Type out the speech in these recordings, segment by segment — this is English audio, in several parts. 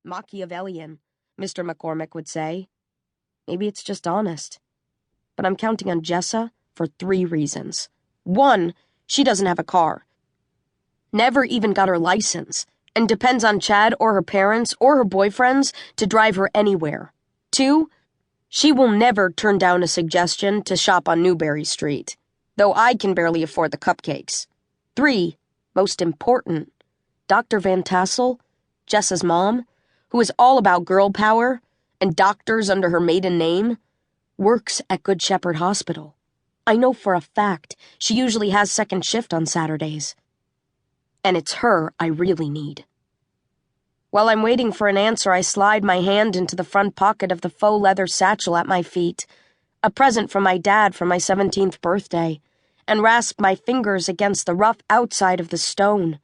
Machiavellian, Mr. McCormick would say. Maybe it's just honest. But I'm counting on Jessa for 3 reasons. 1, she doesn't have a car. Never even got her license, and depends on Chad or her parents or her boyfriends to drive her anywhere. 2, she will never turn down a suggestion to shop on Newberry Street, though I can barely afford the cupcakes. 3, most important, Dr. Van Tassel, Jessa's mom, who is all about girl power and doctors under her maiden name, works at Good Shepherd Hospital. I know for a fact she usually has second shift on Saturdays. And it's her I really need. While I'm waiting for an answer, I slide my hand into the front pocket of the faux leather satchel at my feet, a present from my dad for my 17th birthday, and rasp my fingers against the rough outside of the stone.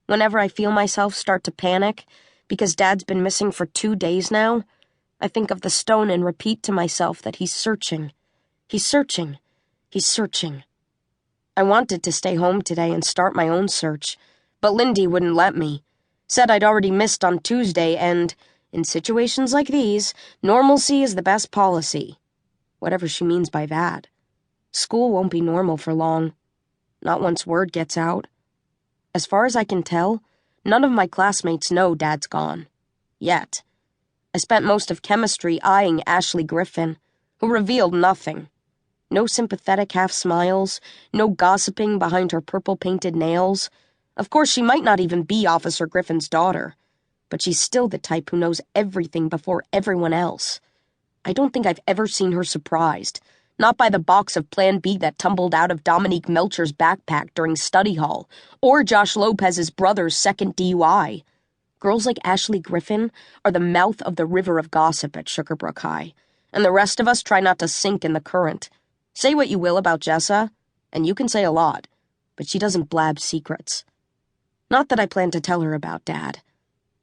Whenever I feel myself start to panic, because Dad's been missing for 2 days now, I think of the stone and repeat to myself that he's searching. He's searching. He's searching. I wanted to stay home today and start my own search, but Lindy wouldn't let me. Said I'd already missed on Tuesday and, in situations like these, normalcy is the best policy. Whatever she means by that. School won't be normal for long. Not once word gets out. As far as I can tell, none of my classmates know Dad's gone. Yet. I spent most of chemistry eyeing Ashley Griffin, who revealed nothing. No sympathetic half-smiles, no gossiping behind her purple-painted nails. Of course, she might not even be Officer Griffin's daughter, but she's still the type who knows everything before everyone else. I don't think I've ever seen her surprised, not by the box of Plan B that tumbled out of Dominique Melcher's backpack during study hall, or Josh Lopez's brother's second DUI. Girls like Ashley Griffin are the mouth of the river of gossip at Sugarbrook High, and the rest of us try not to sink in the current. Say what you will about Jessa, and you can say a lot, but she doesn't blab secrets. Not that I plan to tell her about Dad.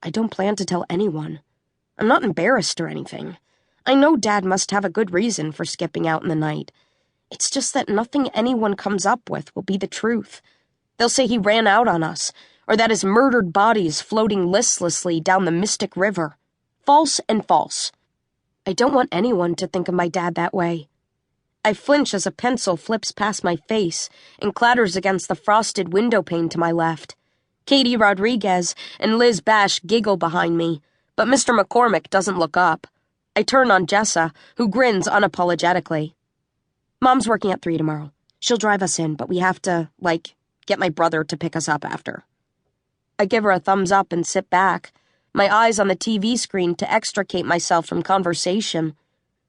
I don't plan to tell anyone. I'm not embarrassed or anything. I know Dad must have a good reason for skipping out in the night. It's just that nothing anyone comes up with will be the truth. They'll say he ran out on us, or that his murdered body is floating listlessly down the Mystic River. False and false. I don't want anyone to think of my dad that way. I flinch as a pencil flips past my face and clatters against the frosted window pane to my left. Katie Rodriguez and Liz Bash giggle behind me, but Mr. McCormick doesn't look up. I turn on Jessa, who grins unapologetically. Mom's working at 3 tomorrow. She'll drive us in, but we have to, get my brother to pick us up after. I give her a thumbs up and sit back, my eyes on the TV screen to extricate myself from conversation.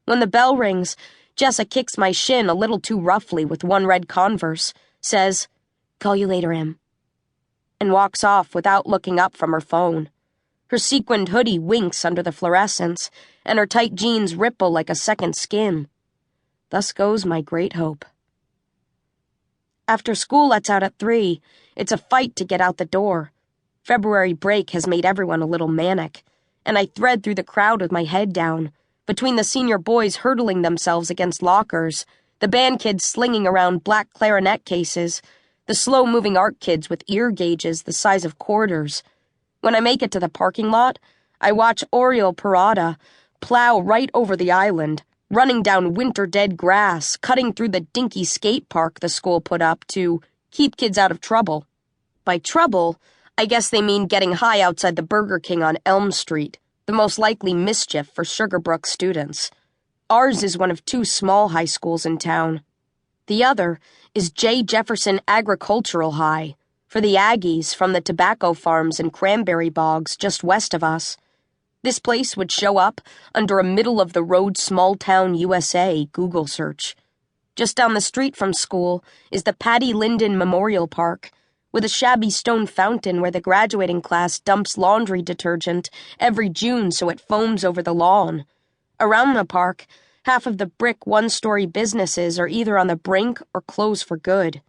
When the bell rings, Jessa kicks my shin a little too roughly with one red Converse, says, "Call you later, Em," and walks off without looking up from her phone. Her sequined hoodie winks under the fluorescence, and her tight jeans ripple like a second skin. Thus goes my great hope. After school lets out at 3, it's a fight to get out the door. February break has made everyone a little manic, and I thread through the crowd with my head down, between the senior boys hurtling themselves against lockers, the band kids slinging around black clarinet cases, the slow-moving art kids with ear gauges the size of quarters. When I make it to the parking lot, I watch Oriole Parada plow right over the island, running down winter-dead grass, cutting through the dinky skate park the school put up to keep kids out of trouble. By trouble, I guess they mean getting high outside the Burger King on Elm Street, the most likely mischief for Sugarbrook students. Ours is one of 2 small high schools in town. The other is J. Jefferson Agricultural High, for the Aggies from the tobacco farms and cranberry bogs just west of us. This place would show up under a middle-of-the-road small-town USA Google search. Just down the street from school is the Patty Linden Memorial Park, with a shabby stone fountain where the graduating class dumps laundry detergent every June so it foams over the lawn. Around the park, half of the brick one-story businesses are either on the brink or close for good.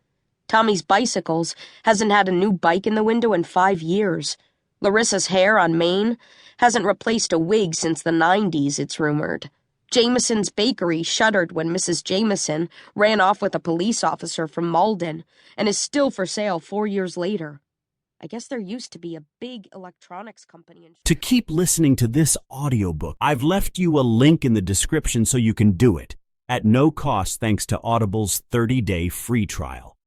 Tommy's Bicycles hasn't had a new bike in the window in 5 years. Larissa's Hair on Main hasn't replaced a wig since the 90s, it's rumored. Jameson's Bakery shuttered when Mrs. Jameson ran off with a police officer from Malden and is still for sale 4 years later. I guess there used to be a big electronics company in... To keep listening to this audiobook, I've left you a link in the description so you can do it, at no cost thanks to Audible's 30-day free trial.